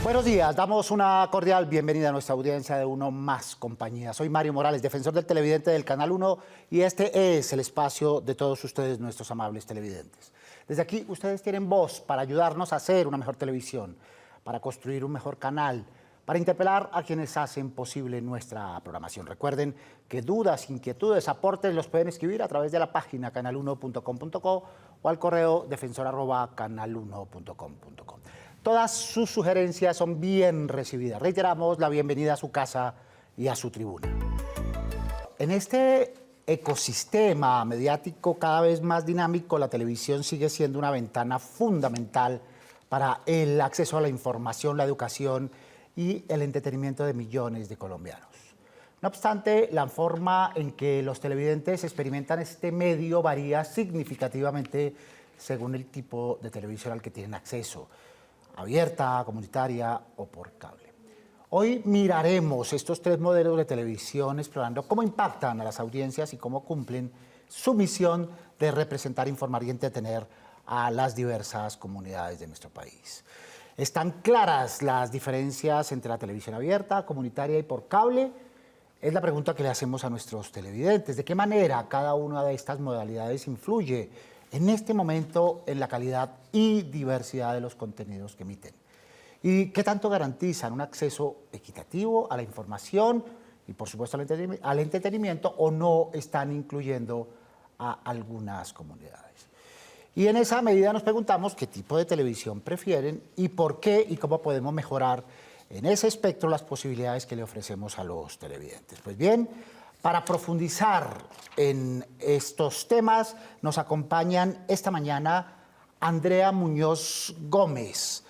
Buenos días, damos una cordial bienvenida a nuestra audiencia de Uno Más Compañía. Soy Mario Morales, defensor del televidente del Canal 1 y este es el espacio de todos ustedes, nuestros amables televidentes. Desde aquí ustedes tienen voz para ayudarnos a hacer una mejor televisión, para construir un mejor canal, para interpelar a quienes hacen posible nuestra programación. Recuerden que dudas, inquietudes, aportes los pueden escribir a través de la página canal1.com.co o al correo defensor@canal1.com.co. Todas sus sugerencias son bien recibidas. Reiteramos la bienvenida a su casa y a su tribuna. En este ecosistema mediático cada vez más dinámico, la televisión sigue siendo una ventana fundamental para el acceso a la información, la educación y el entretenimiento de millones de colombianos. No obstante, la forma en que los televidentes experimentan este medio varía significativamente según el tipo de televisión al que tienen acceso, abierta, comunitaria o por cable. Hoy miraremos estos tres modelos de televisión explorando cómo impactan a las audiencias y cómo cumplen su misión de representar, informar y entretener a las diversas comunidades de nuestro país. ¿Están claras las diferencias entre la televisión abierta, comunitaria y por cable? Es la pregunta que le hacemos a nuestros televidentes. ¿De qué manera cada una de estas modalidades influye en este momento en la calidad y diversidad de los contenidos que emiten? ¿Y qué tanto garantizan un acceso equitativo a la información y, por supuesto, al entretenimiento, o no están incluyendo a algunas comunidades? Y en esa medida nos preguntamos qué tipo de televisión prefieren y por qué y cómo podemos mejorar en ese espectro las posibilidades que le ofrecemos a los televidentes. Pues bien, para profundizar en estos temas nos acompañan esta mañana Andrea Muñoz Gómez,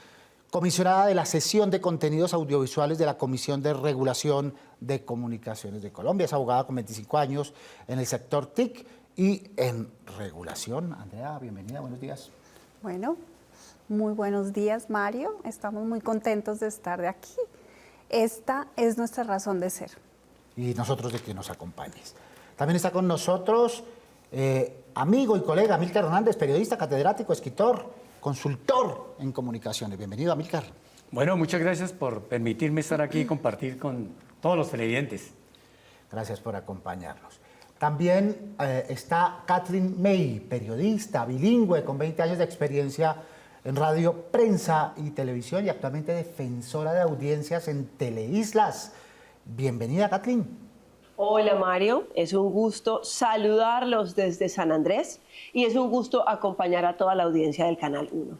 comisionada de la Sesión de Contenidos Audiovisuales de la Comisión de Regulación de Comunicaciones de Colombia. Es abogada con 25 años en el sector TIC y en regulación. Andrea, bienvenida, buenos días. Bueno, muy buenos días, Mario. Estamos muy contentos de estar de aquí. Esta es nuestra razón de ser. Y nosotros de que nos acompañes. También está con nosotros amigo y colega Amílcar Hernández, periodista, catedrático, escritor, consultor en comunicaciones. Bienvenido, Amílcar. Bueno, muchas gracias por permitirme estar aquí y compartir con todos los televidentes. Gracias por acompañarnos. También está Catherine May, periodista, bilingüe, con 20 años de experiencia en radio, prensa y televisión y actualmente defensora de audiencias en Teleislas. Bienvenida, Catherine. Hola, Mario. Es un gusto saludarlos desde San Andrés y es un gusto acompañar a toda la audiencia del Canal 1.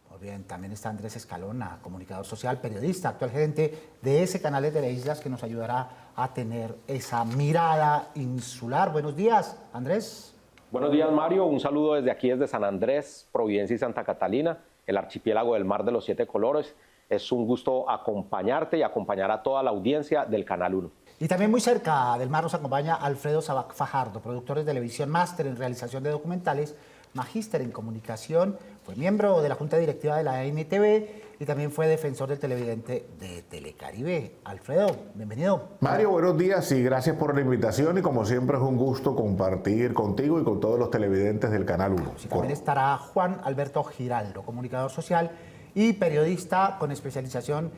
Muy bien, también está Andrés Escalona, comunicador social, periodista, actual gerente de ese canal de Teleislas que nos ayudará a tener esa mirada insular. Buenos días, Andrés. Buenos días, Mario. Un saludo desde aquí, desde San Andrés, Providencia y Santa Catalina, el archipiélago del Mar de los Siete Colores. Es un gusto acompañarte y acompañar a toda la audiencia del Canal 1. Y también muy cerca del mar nos acompaña Alfredo Sabac Fajardo, productor de televisión, máster en realización de documentales, magíster en comunicación, fue miembro de la Junta Directiva de la NTV y también fue defensor del televidente de Telecaribe. Alfredo, bienvenido. Mario, buenos días y gracias por la invitación y como siempre es un gusto compartir contigo y con todos los televidentes del Canal 1. Sí, también estará Juan Alberto Giraldo, comunicador social y periodista con especialización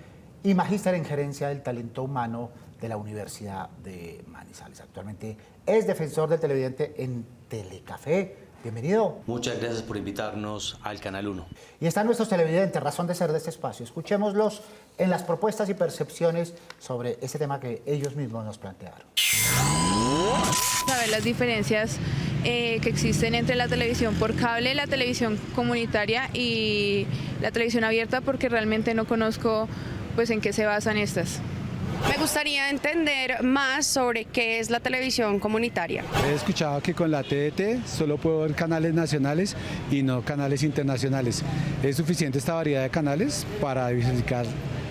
y magíster en gerencia del talento humano de la Universidad de Manizales. Actualmente es defensor del televidente en Telecafé. Bienvenido. Muchas gracias por invitarnos al Canal 1. Y están nuestros televidentes, razón de ser de este espacio. Escuchémoslos en las propuestas y percepciones sobre este tema que ellos mismos nos plantearon. Saber las diferencias que existen entre la televisión por cable, la televisión comunitaria y la televisión abierta, porque realmente no conozco pues en qué se basan estas. Me gustaría entender más sobre qué es la televisión comunitaria. He escuchado que con la TDT solo puedo ver canales nacionales y no canales internacionales. ¿Es suficiente esta variedad de canales para diversificar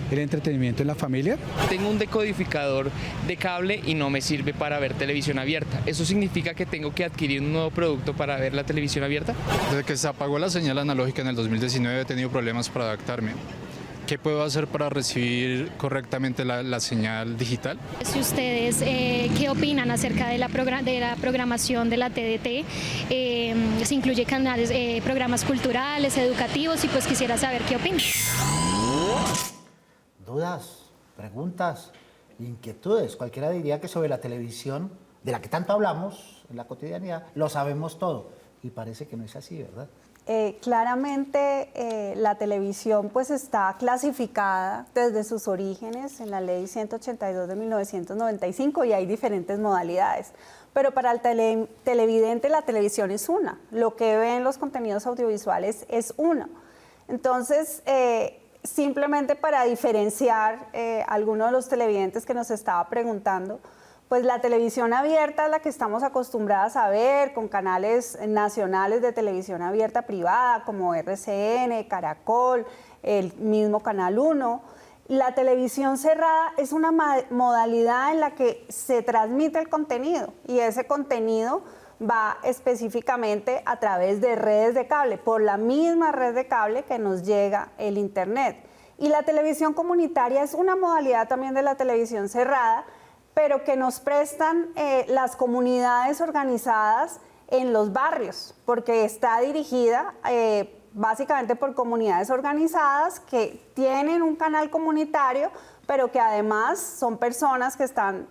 el entretenimiento en la familia? Tengo un decodificador de cable y no me sirve para ver televisión abierta. ¿Eso significa que tengo que adquirir un nuevo producto para ver la televisión abierta? Desde que se apagó la señal analógica en el 2019 he tenido problemas para adaptarme. ¿Qué puedo hacer para recibir correctamente la señal digital? Si ustedes, ¿qué opinan acerca de la programación de la TDT? Se incluye canales, programas culturales, educativos, y pues quisiera saber qué opinan. dudas, preguntas, inquietudes. Cualquiera diría que sobre la televisión, de la que tanto hablamos en la cotidianidad, lo sabemos todo. Y parece que no es así, ¿verdad? Claramente la televisión pues está clasificada desde sus orígenes en la Ley 182 de 1995 y hay diferentes modalidades. Pero para el televidente la televisión es una, lo que ve en los contenidos audiovisuales es uno. Entonces, simplemente para diferenciar alguno de los televidentes que nos estaba preguntando, pues la televisión abierta es la que estamos acostumbradas a ver con canales nacionales de televisión abierta privada como RCN, Caracol, el mismo Canal 1. La televisión cerrada es una modalidad en la que se transmite el contenido y ese contenido va específicamente a través de redes de cable, por la misma red de cable que nos llega el Internet. Y la televisión comunitaria es una modalidad también de la televisión cerrada, pero que nos prestan las comunidades organizadas en los barrios, porque está dirigida básicamente por comunidades organizadas que tienen un canal comunitario, pero que además son personas que están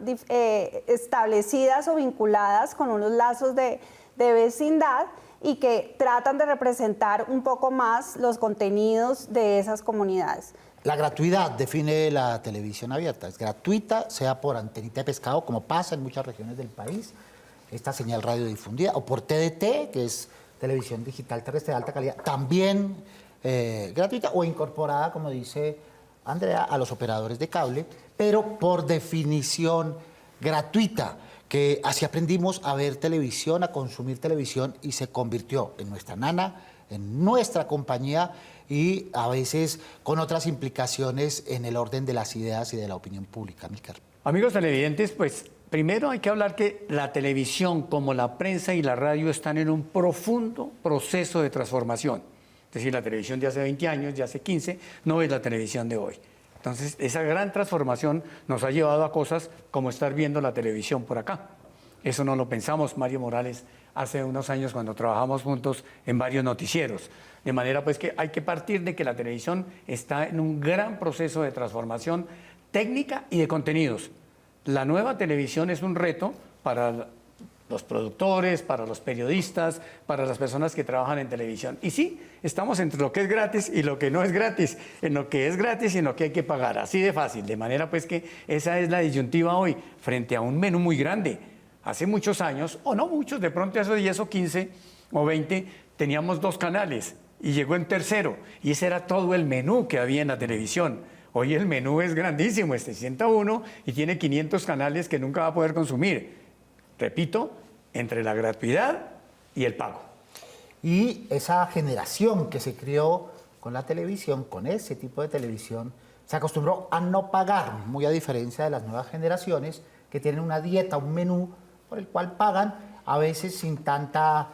establecidas o vinculadas con unos lazos de vecindad y que tratan de representar un poco más los contenidos de esas comunidades. La gratuidad define la televisión abierta. Es gratuita, sea por antenita de pescado, como pasa en muchas regiones del país, esta señal radiodifundida, o por TDT, que es televisión digital terrestre de alta calidad, también gratuita o incorporada, como dice Andrea, a los operadores de cable, pero por definición gratuita, que así aprendimos a ver televisión, a consumir televisión y se convirtió en nuestra nana, en nuestra compañía y a veces con otras implicaciones en el orden de las ideas y de la opinión pública. Amílcar. Amigos televidentes, pues primero hay que hablar que la televisión, como la prensa y la radio, están en un profundo proceso de transformación. Es decir, la televisión de hace 20 años, de hace 15, no es la televisión de hoy. Entonces, esa gran transformación nos ha llevado a cosas como estar viendo la televisión por acá. Eso no lo pensamos, Mario Morales, hace unos años cuando trabajamos juntos en varios noticieros. De manera pues que hay que partir de que la televisión está en un gran proceso de transformación técnica y de contenidos. La nueva televisión es un reto para los productores, para los periodistas, para las personas que trabajan en televisión. Y sí, estamos entre lo que es gratis y lo que no es gratis, en lo que es gratis y en lo que hay que pagar, así de fácil. De manera pues que esa es la disyuntiva hoy, frente a un menú muy grande. Hace muchos años, o no muchos, de pronto hace 10 o 15 o 20, teníamos 2 canales y llegó en tercero. Y ese era todo el menú que había en la televisión. Hoy el menú es grandísimo, se sienta uno y tiene 500 canales que nunca va a poder consumir. Repito, entre la gratuidad y el pago. Y esa generación que se crió con la televisión, con ese tipo de televisión, se acostumbró a no pagar, muy a diferencia de las nuevas generaciones que tienen una dieta, un menú por el cual pagan, a veces sin tanta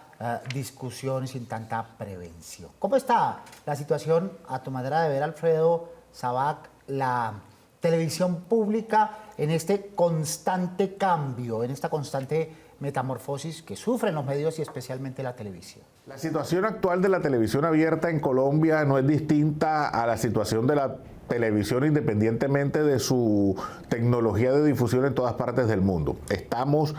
discusión, sin tanta prevención. ¿Cómo está la situación, a tu manera de ver, Alfredo Sabac, la televisión pública en este constante cambio, en esta constante metamorfosis que sufren los medios y especialmente la televisión? La situación actual de la televisión abierta en Colombia no es distinta a la situación de la televisión independientemente de su tecnología de difusión en todas partes del mundo. Estamos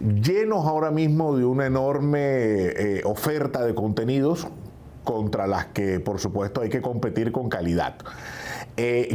llenos ahora mismo de una enorme oferta de contenidos contra las que, por supuesto, hay que competir con calidad.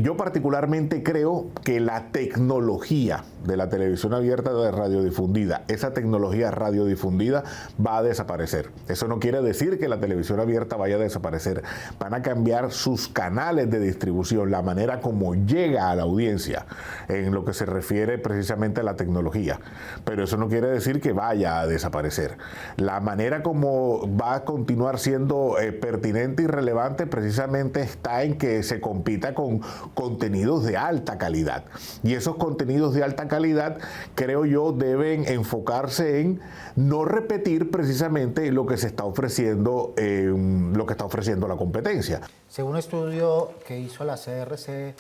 Yo particularmente creo que la tecnología de la televisión abierta de radiodifundida, esa tecnología radiodifundida va a desaparecer. Eso no quiere decir que la televisión abierta vaya a desaparecer. Van a cambiar sus canales de distribución, la manera como llega a la audiencia en lo que se refiere precisamente a la tecnología. Pero eso no quiere decir que vaya a desaparecer. La manera como va a continuar siendo pertinente y relevante precisamente está en que se compita con contenidos de alta calidad. Y esos contenidos de alta calidad, creo yo, deben enfocarse en no repetir precisamente lo que se está ofreciendo, la competencia. Según un estudio que hizo la CRC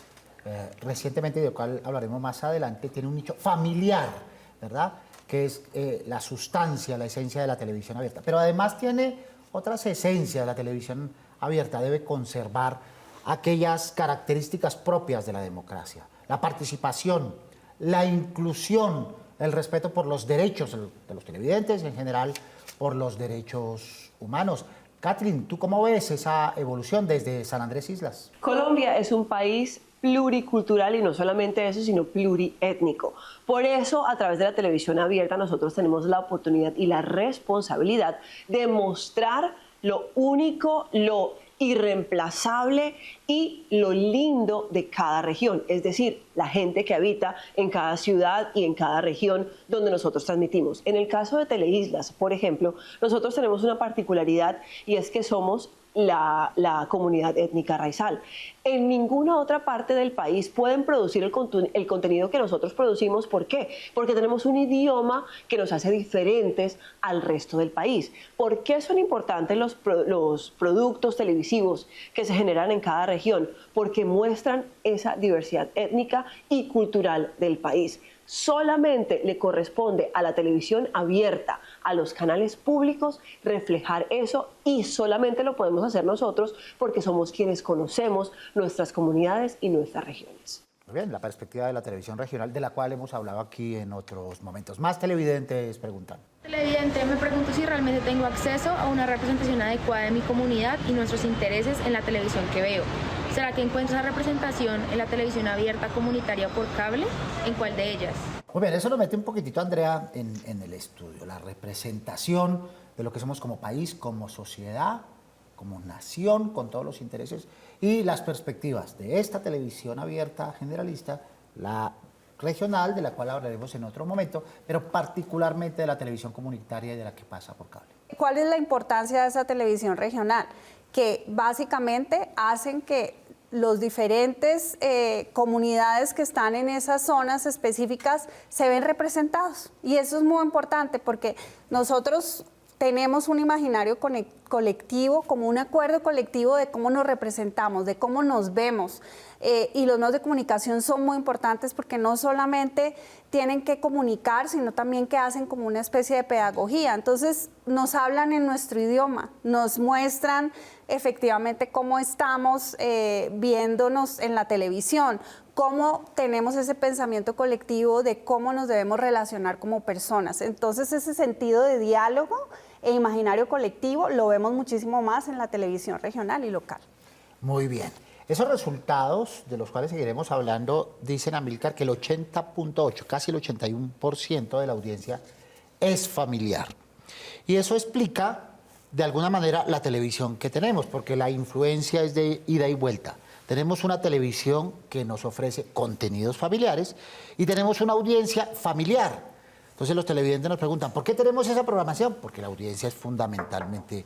recientemente, y del cual hablaremos más adelante, tiene un nicho familiar, ¿verdad?, que es la sustancia, la esencia de la televisión abierta. Pero además tiene otras esencias. La televisión abierta debe conservar aquellas características propias de la democracia, la participación, la inclusión, el respeto por los derechos de los televidentes y en general por los derechos humanos. Catherine, ¿tú cómo ves esa evolución desde San Andrés Islas? Colombia es un país pluricultural y no solamente eso, sino pluriétnico. Por eso, a través de la televisión abierta, nosotros tenemos la oportunidad y la responsabilidad de mostrar lo único, lo irreemplazable y lo lindo de cada región, es decir, la gente que habita en cada ciudad y en cada región donde nosotros transmitimos. En el caso de Teleislas, por ejemplo, nosotros tenemos una particularidad y es que somos la comunidad étnica raizal. En ninguna otra parte del país pueden producir el contenido que nosotros producimos. ¿Por qué? Porque tenemos un idioma que nos hace diferentes al resto del país. ¿Por qué son importantes los productos televisivos que se generan en cada región? Porque muestran esa diversidad étnica y cultural del país. Solamente le corresponde a la televisión abierta, a los canales públicos, reflejar eso y solamente lo podemos hacer nosotros porque somos quienes conocemos nuestras comunidades y nuestras regiones. Muy bien, la perspectiva de la televisión regional, de la cual hemos hablado aquí en otros momentos. Más televidentes preguntan. Televidente, me pregunto si realmente tengo acceso a una representación adecuada de mi comunidad y nuestros intereses en la televisión que veo. ¿Será que encuentro esa representación en la televisión abierta comunitaria por cable? ¿En cuál de ellas? Muy bien, eso lo mete un poquitito, Andrea, en el estudio. La representación de lo que somos como país, como sociedad, como nación, con todos los intereses y las perspectivas de esta televisión abierta generalista, la regional, de la cual hablaremos en otro momento, pero particularmente de la televisión comunitaria y de la que pasa por cable. ¿Cuál es la importancia de esa televisión regional? Que básicamente hacen que los diferentes comunidades que están en esas zonas específicas se ven representados. Y eso es muy importante porque nosotros tenemos un imaginario colectivo, como un acuerdo colectivo de cómo nos representamos, de cómo nos vemos. Y los medios de comunicación son muy importantes porque no solamente tienen que comunicar, sino también que hacen como una especie de pedagogía. Entonces nos hablan en nuestro idioma, nos muestran efectivamente cómo estamos viéndonos en la televisión, cómo tenemos ese pensamiento colectivo de cómo nos debemos relacionar como personas. Entonces ese sentido de diálogo e imaginario colectivo lo vemos muchísimo más en la televisión regional y local. Muy bien. Esos resultados, de los cuales seguiremos hablando, dicen, Amílcar, que el 80.8, casi el 81% de la audiencia es familiar. Y eso explica, de alguna manera, la televisión que tenemos, porque la influencia es de ida y vuelta. Tenemos una televisión que nos ofrece contenidos familiares y tenemos una audiencia familiar. Entonces los televidentes nos preguntan, ¿por qué tenemos esa programación? Porque la audiencia es fundamentalmente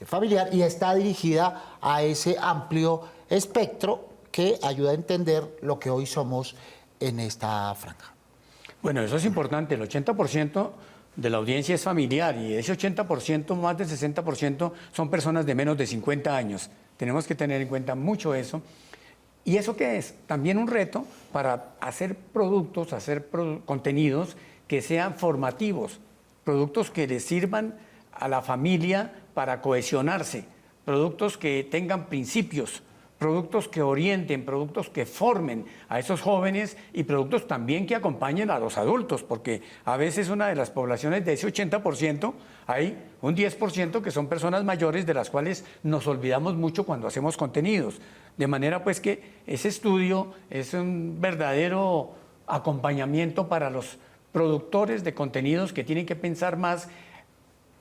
familiar y está dirigida a ese amplio espectro que ayuda a entender lo que hoy somos en esta franja. Bueno, eso es importante. El 80% de la audiencia es familiar y ese 80%, más del 60%, son personas de menos de 50 años. Tenemos que tener en cuenta mucho eso. ¿Y eso qué es? También un reto para hacer productos, hacer contenidos que sean formativos, productos que les sirvan a la familia para cohesionarse, productos que tengan principios, productos que orienten, productos que formen a esos jóvenes y productos también que acompañen a los adultos, porque a veces una de las poblaciones de ese 80% hay un 10% que son personas mayores de las cuales nos olvidamos mucho cuando hacemos contenidos. De manera pues que ese estudio es un verdadero acompañamiento para los productores de contenidos que tienen que pensar más.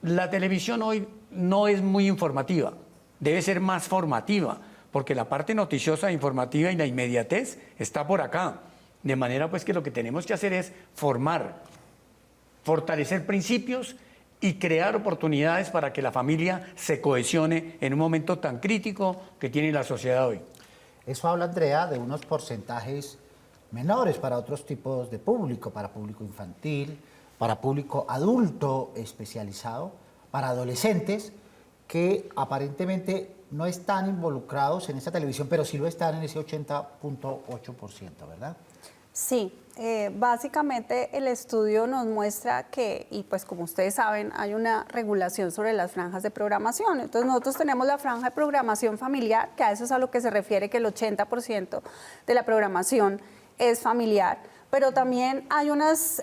La televisión hoy no es muy informativa, debe ser más formativa, porque la parte noticiosa, informativa y la inmediatez está por acá. De manera pues que lo que tenemos que hacer es formar, fortalecer principios y crear oportunidades para que la familia se cohesione en un momento tan crítico que tiene la sociedad hoy. Eso habla, Andrea, de unos porcentajes menores para otros tipos de público, para público infantil, para público adulto especializado, para adolescentes que aparentemente no están involucrados en esta televisión, pero sí lo están en ese 80.8%, ¿verdad? Sí, básicamente el estudio nos muestra que, y pues como ustedes saben, hay una regulación sobre las franjas de programación. Entonces nosotros tenemos la franja de programación familiar, que a eso es a lo que se refiere que el 80% de la programación es familiar, pero también hay unas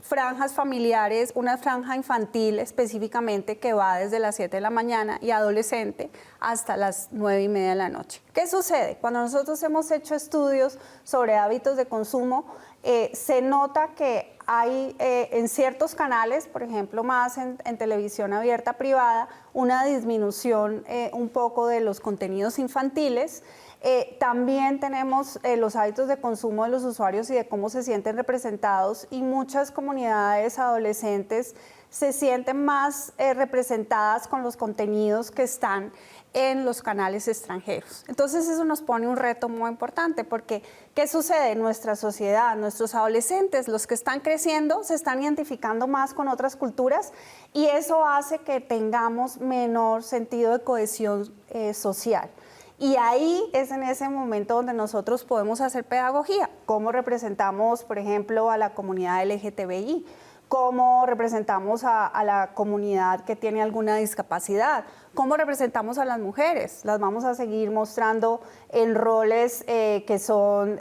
franjas familiares, una franja infantil específicamente que va desde las 7 de la mañana y adolescente hasta las 9:30 de la noche. ¿Qué sucede? Cuando nosotros hemos hecho estudios sobre hábitos de consumo, se nota que hay en ciertos canales, por ejemplo más en televisión abierta privada, una disminución un poco de los contenidos infantiles. También tenemos los hábitos de consumo de los usuarios y de cómo se sienten representados, y muchas comunidades adolescentes se sienten más representadas con los contenidos que están en los canales extranjeros. Entonces eso nos pone un reto muy importante, porque ¿qué sucede en nuestra sociedad? Nuestros adolescentes, los que están creciendo, se están identificando más con otras culturas, y eso hace que tengamos menor sentido de cohesión social. Y ahí es en ese momento donde nosotros podemos hacer pedagogía. ¿Cómo representamos, por ejemplo, a la comunidad LGTBI? ¿Cómo representamos a la comunidad que tiene alguna discapacidad? ¿Cómo representamos a las mujeres? Las vamos a seguir mostrando en roles que son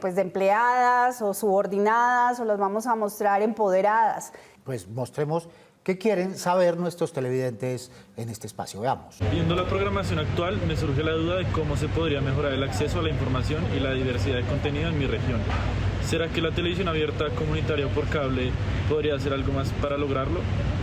pues de empleadas o subordinadas, o las vamos a mostrar empoderadas. Pues mostremos qué quieren saber nuestros televidentes en este espacio. Veamos. Viendo la programación actual, me surge la duda de cómo se podría mejorar el acceso a la información y la diversidad de contenido en mi región. ¿Será que la televisión abierta comunitaria por cable podría hacer algo más para lograrlo?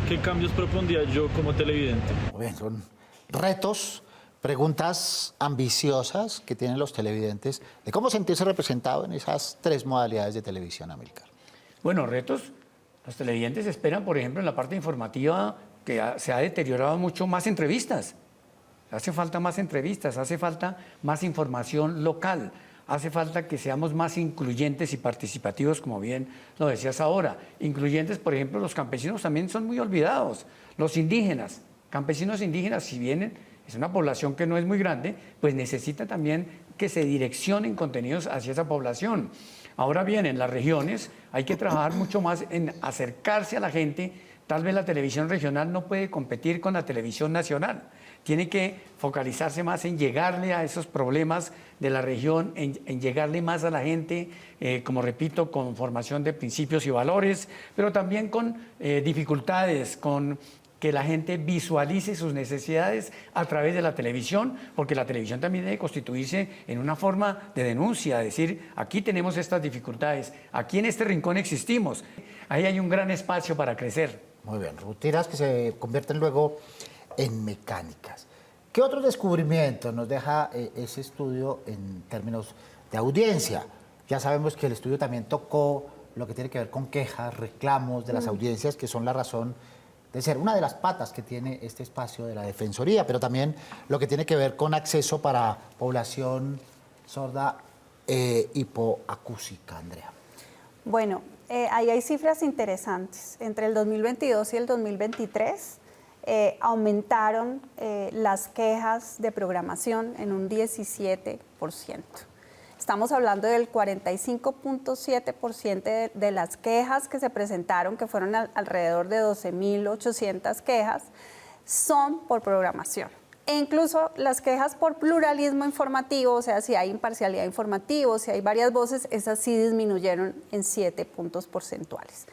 ¿Qué cambios propondría yo como televidente? Bien, son retos, preguntas ambiciosas que tienen los televidentes de cómo sentirse representado en esas 3 modalidades de televisión, Amílcar. Bueno, retos. Los televidentes esperan, por ejemplo, en la parte informativa, que se ha deteriorado mucho, más entrevistas. Hace falta más entrevistas, hace falta más información local, hace falta que seamos más incluyentes y participativos, como bien lo decías ahora. Incluyentes, por ejemplo, los campesinos también son muy olvidados. Los indígenas, campesinos indígenas, si bien es una población que no es muy grande, pues necesita también que se direccionen contenidos hacia esa población. Ahora bien, en las regiones hay que trabajar mucho más en acercarse a la gente. Tal vez la televisión regional no puede competir con la televisión nacional. Tiene que focalizarse más en llegarle a esos problemas de la región, en llegarle más a la gente, como repito, con formación de principios y valores, pero también con dificultades, con que la gente visualice sus necesidades a través de la televisión, porque la televisión también debe constituirse en una forma de denuncia, decir, aquí tenemos estas dificultades, aquí en este rincón existimos. Ahí hay un gran espacio para crecer. Muy bien, rutinas que se convierten luego en mecánicas. ¿Qué otros descubrimientos nos deja ese estudio en términos de audiencia? Ya sabemos que el estudio también tocó lo que tiene que ver con quejas, reclamos de las audiencias, que son la razón de ser, una de las patas que tiene este espacio de la Defensoría, pero también lo que tiene que ver con acceso para población sorda hipoacúsica, Andrea. Bueno, ahí hay cifras interesantes. Entre el 2022 y el 2023 aumentaron las quejas de programación en un 17%. Estamos hablando del 45.7% de las quejas que se presentaron, que fueron alrededor de 12.800 quejas, son por programación. E incluso las quejas por pluralismo informativo, o sea, si hay imparcialidad informativa, si hay varias voces, esas sí disminuyeron en 7 puntos porcentuales.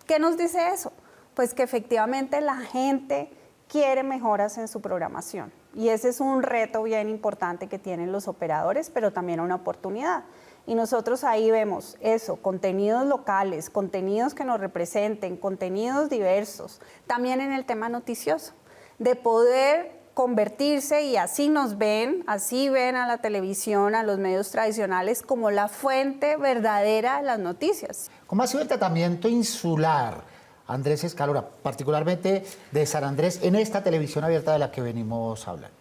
¿Qué nos dice eso? Pues que efectivamente la gente quiere mejoras en su programación. Y ese es un reto bien importante que tienen los operadores, pero también una oportunidad. Y nosotros ahí vemos eso, contenidos locales, contenidos que nos representen, contenidos diversos, también en el tema noticioso, de poder convertirse, y así nos ven, así ven a la televisión, a los medios tradicionales, como la fuente verdadera de las noticias. ¿Cómo ha sido el tratamiento insular, Andrés Escalora, particularmente de San Andrés, en esta televisión abierta de la que venimos hablando?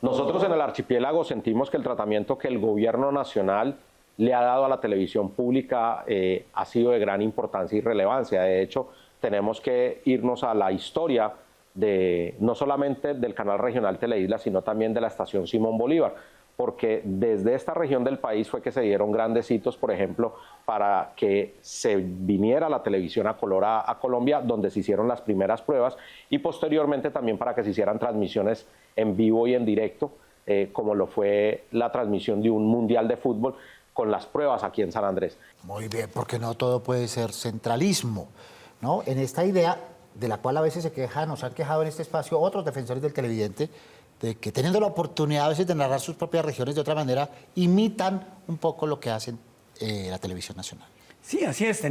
Nosotros en el archipiélago sentimos que el tratamiento que el gobierno nacional le ha dado a la televisión pública ha sido de gran importancia y relevancia. De hecho, tenemos que irnos a la historia de no solamente del canal regional Teleisla, sino también de la estación Simón Bolívar, porque desde esta región del país fue que se dieron grandes hitos, por ejemplo, para que se viniera la televisión a color a Colombia, donde se hicieron las primeras pruebas, y posteriormente también para que se hicieran transmisiones en vivo y en directo, como lo fue la transmisión de un mundial de fútbol con las pruebas aquí en San Andrés. Muy bien, porque no todo puede ser centralismo, ¿no? En esta idea, de la cual a veces nos han quejado en este espacio otros defensores del televidente, de que teniendo la oportunidad a veces de narrar sus propias regiones de otra manera, imitan un poco lo que hacen la televisión nacional. Sí, así es.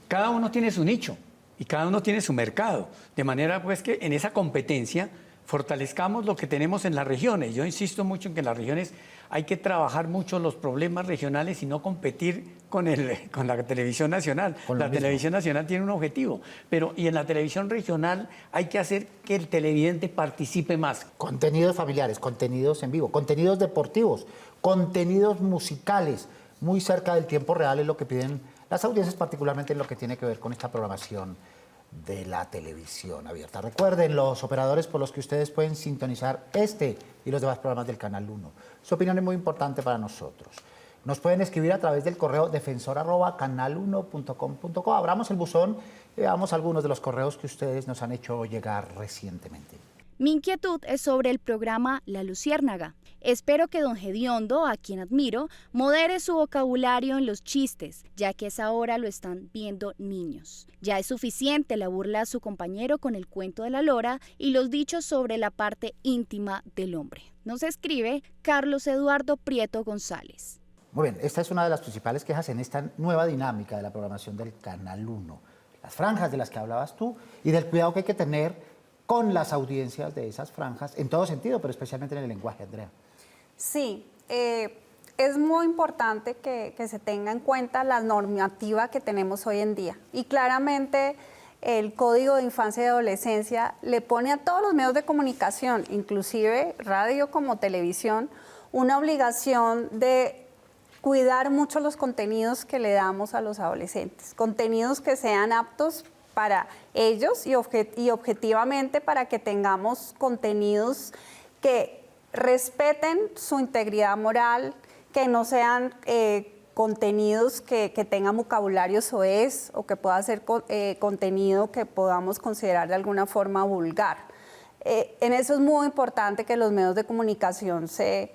Cada uno tiene su nicho y cada uno tiene su mercado. De manera pues que en esa competencia fortalezcamos lo que tenemos en las regiones. Yo insisto mucho en que en las regiones hay que trabajar mucho los problemas regionales y no competir con la televisión nacional. La televisión nacional tiene un objetivo, y en la televisión regional hay que hacer que el televidente participe más. Contenidos familiares, contenidos en vivo, contenidos deportivos, contenidos musicales, muy cerca del tiempo real es lo que piden las audiencias, particularmente en lo que tiene que ver con esta programación de la televisión abierta. Recuerden, los operadores por los que ustedes pueden sintonizar este y los demás programas del Canal 1. Su opinión es muy importante para nosotros. Nos pueden escribir a través del correo defensor@canal1.com.co. Abramos el buzón y veamos algunos de los correos que ustedes nos han hecho llegar recientemente. Mi inquietud es sobre el programa La Luciérnaga. Espero que don Gediondo, a quien admiro, modere su vocabulario en los chistes, ya que a esa hora lo están viendo niños. Ya es suficiente la burla a su compañero con el cuento de la lora y los dichos sobre la parte íntima del hombre. Nos escribe Carlos Eduardo Prieto González. Muy bien, esta es una de las principales quejas en esta nueva dinámica de la programación del Canal 1. Las franjas de las que hablabas tú y del cuidado que hay que tener con las audiencias de esas franjas, en todo sentido, pero especialmente en el lenguaje, Andrea. Sí, es muy importante que se tenga en cuenta la normativa que tenemos hoy en día. Y claramente el Código de Infancia y Adolescencia le pone a todos los medios de comunicación, inclusive radio como televisión, una obligación de cuidar mucho los contenidos que le damos a los adolescentes. Contenidos que sean aptos para ellos y objetivamente para que tengamos contenidos que respeten su integridad moral, que no sean contenidos que tengan vocabulario soez o que pueda ser contenido que podamos considerar de alguna forma vulgar. En eso es muy importante que los medios de comunicación se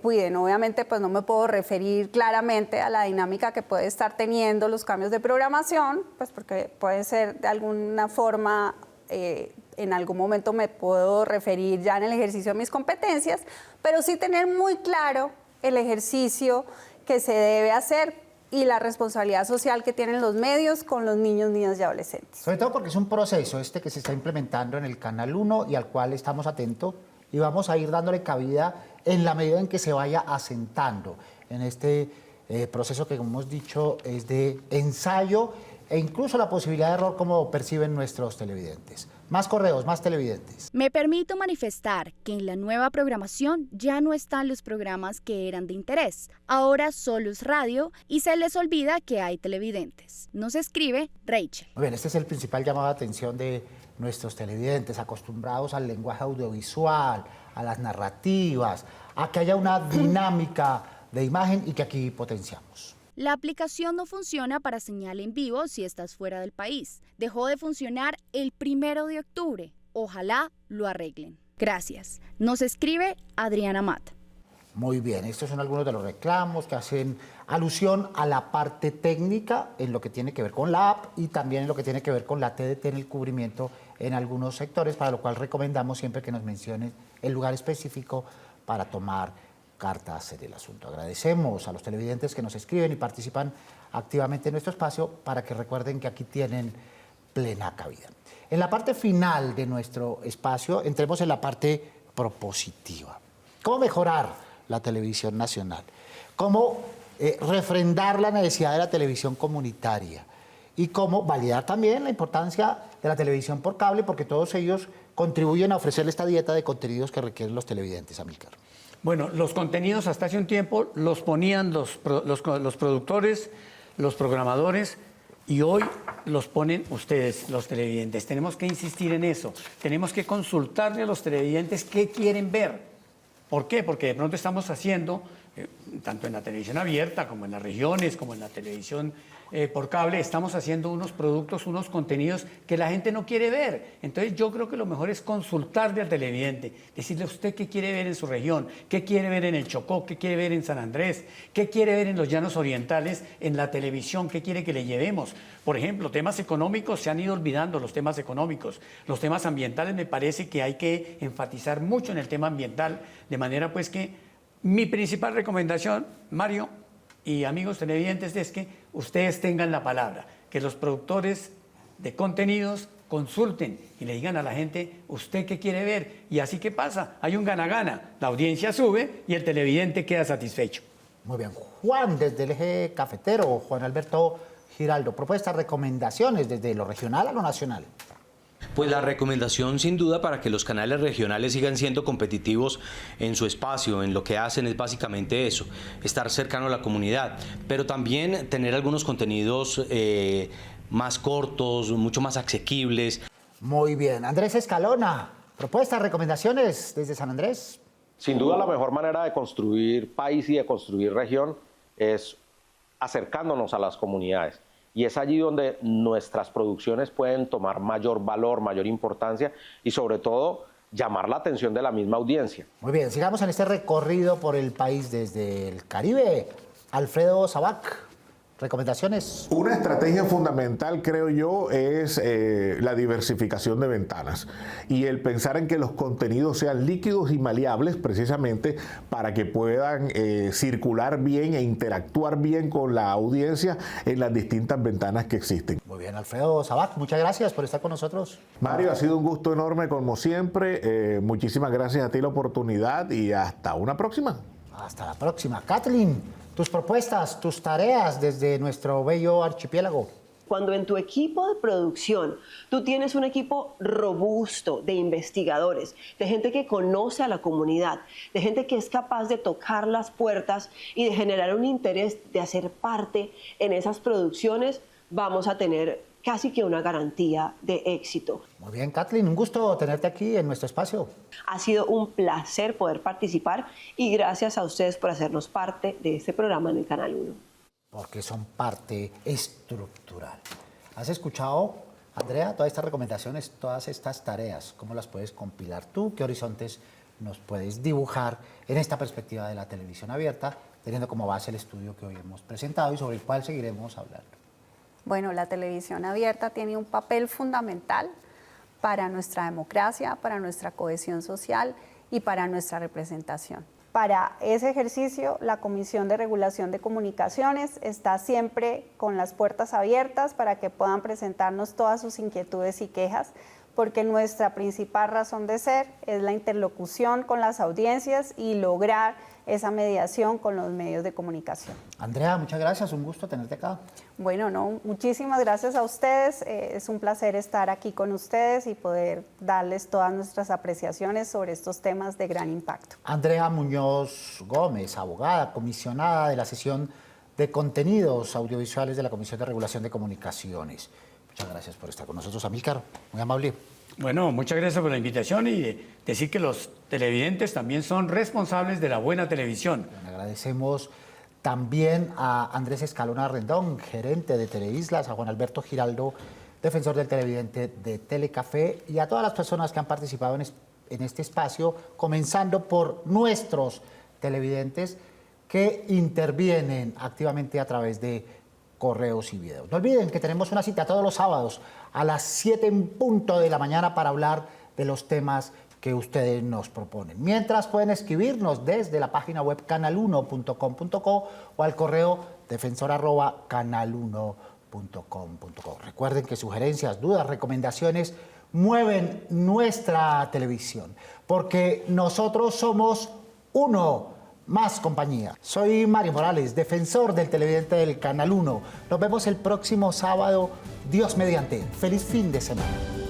cuiden. Obviamente pues no me puedo referir claramente a la dinámica que puede estar teniendo los cambios de programación, pues porque puede ser de alguna forma, en algún momento me puedo referir ya en el ejercicio de mis competencias, pero sí tener muy claro el ejercicio que se debe hacer y la responsabilidad social que tienen los medios con los niños, niñas y adolescentes. Sobre todo porque es un proceso que se está implementando en el Canal 1 y al cual estamos atentos y vamos a ir dándole cabida en la medida en que se vaya asentando en este proceso que, como hemos dicho, es de ensayo e incluso la posibilidad de error como perciben nuestros televidentes. Más correos, más televidentes. Me permito manifestar que en la nueva programación ya no están los programas que eran de interés. Ahora solo es radio y se les olvida que hay televidentes. Nos escribe Rachel. Muy bien, este es el principal llamado de atención de nuestros televidentes, acostumbrados al lenguaje audiovisual, a las narrativas, a que haya una dinámica de imagen y que aquí potenciamos. La aplicación no funciona para señal en vivo si estás fuera del país. Dejó de funcionar el 1 de octubre. Ojalá lo arreglen. Gracias. Nos escribe Adriana Mata. Muy bien, estos son algunos de los reclamos que hacen alusión a la parte técnica en lo que tiene que ver con la app y también en lo que tiene que ver con la TDT en el cubrimiento en algunos sectores, para lo cual recomendamos siempre que nos mencionen el lugar específico para tomar cartas en el asunto. Agradecemos a los televidentes que nos escriben y participan activamente en nuestro espacio para que recuerden que aquí tienen plena cabida. En la parte final de nuestro espacio entremos en la parte propositiva. ¿Cómo mejorar la televisión nacional? ¿Cómo refrendar la necesidad de la televisión comunitaria? Y cómo validar también la importancia de la televisión por cable, porque todos ellos contribuyen a ofrecerle esta dieta de contenidos que requieren los televidentes, Amílcar. Bueno, los contenidos hasta hace un tiempo los ponían los productores, los programadores, y hoy los ponen ustedes, los televidentes. Tenemos que insistir en eso. Tenemos que consultarle a los televidentes qué quieren ver. ¿Por qué? Porque de pronto estamos haciendo, tanto en la televisión abierta como en las regiones, como en la televisión por cable, estamos haciendo unos productos, unos contenidos que la gente no quiere ver. Entonces yo creo que lo mejor es consultarle al televidente, decirle a usted qué quiere ver en su región, qué quiere ver en el Chocó, qué quiere ver en San Andrés, qué quiere ver en los llanos orientales, en la televisión, qué quiere que le llevemos. Por ejemplo, temas económicos, se han ido olvidando los temas económicos. Los temas ambientales me parece que hay que enfatizar mucho en el tema ambiental, de manera pues que mi principal recomendación, Mario y amigos televidentes, es que ustedes tengan la palabra, que los productores de contenidos consulten y le digan a la gente, ¿usted qué quiere ver? Y así que pasa, hay un gana-gana, la audiencia sube y el televidente queda satisfecho. Muy bien, Juan, desde el eje cafetero, Juan Alberto Giraldo, propuestas, recomendaciones desde lo regional a lo nacional. Pues la recomendación sin duda para que los canales regionales sigan siendo competitivos en su espacio, en lo que hacen es básicamente eso, estar cercano a la comunidad, pero también tener algunos contenidos más cortos, mucho más asequibles. Muy bien, Andrés Escalona, propuestas, recomendaciones desde San Andrés. Sin duda la mejor manera de construir país y de construir región es acercándonos a las comunidades. Y es allí donde nuestras producciones pueden tomar mayor valor, mayor importancia y sobre todo llamar la atención de la misma audiencia. Muy bien, sigamos en este recorrido por el país desde el Caribe. Alfredo Sabac, recomendaciones. Una estrategia fundamental, creo yo, es la diversificación de ventanas y el pensar en que los contenidos sean líquidos y maleables precisamente para que puedan circular bien e interactuar bien con la audiencia en las distintas ventanas que existen. Muy bien, Alfredo Sabac, muchas gracias por estar con nosotros. Mario, ha sido un gusto enorme como siempre. Muchísimas gracias a ti la oportunidad y hasta una próxima. Hasta la próxima. Kathleen, tus propuestas, tus tareas desde nuestro bello archipiélago. Cuando en tu equipo de producción tú tienes un equipo robusto de investigadores, de gente que conoce a la comunidad, de gente que es capaz de tocar las puertas y de generar un interés de hacer parte en esas producciones, vamos a tener casi que una garantía de éxito. Muy bien, Kathleen, un gusto tenerte aquí en nuestro espacio. Ha sido un placer poder participar y gracias a ustedes por hacernos parte de este programa en el Canal 1. Porque son parte estructural. ¿Has escuchado, Andrea, todas estas recomendaciones, todas estas tareas? ¿Cómo las puedes compilar tú? ¿Qué horizontes nos puedes dibujar en esta perspectiva de la televisión abierta, teniendo como base el estudio que hoy hemos presentado y sobre el cual seguiremos hablando? Bueno, la televisión abierta tiene un papel fundamental para nuestra democracia, para nuestra cohesión social y para nuestra representación. Para ese ejercicio, la Comisión de Regulación de Comunicaciones está siempre con las puertas abiertas para que puedan presentarnos todas sus inquietudes y quejas, porque nuestra principal razón de ser es la interlocución con las audiencias y lograr esa mediación con los medios de comunicación. Andrea, muchas gracias, un gusto tenerte acá. Bueno, no, muchísimas gracias a ustedes, es un placer estar aquí con ustedes y poder darles todas nuestras apreciaciones sobre estos temas de gran impacto. Andrea Muñoz Gómez, abogada, comisionada de la sesión de contenidos audiovisuales de la Comisión de Regulación de Comunicaciones. Muchas gracias por estar con nosotros, Amílcar, muy amable. Bueno, muchas gracias por la invitación y decir que los televidentes también son responsables de la buena televisión. Le agradecemos también a Andrés Escalona Rendón, gerente de Teleislas, a Juan Alberto Giraldo, defensor del televidente de Telecafé, y a todas las personas que han participado en este espacio, comenzando por nuestros televidentes que intervienen activamente a través de correos y videos. No olviden que tenemos una cita todos los sábados a las 7 en punto de la mañana para hablar de los temas que ustedes nos proponen. Mientras pueden escribirnos desde la página web canal1.com.co o al correo defensor@canal1.com.co. Recuerden que sugerencias, dudas, recomendaciones mueven nuestra televisión, porque nosotros somos uno, más compañía. Soy Mario Morales, defensor del televidente del Canal 1. Nos vemos el próximo sábado, Dios mediante. Feliz fin de semana.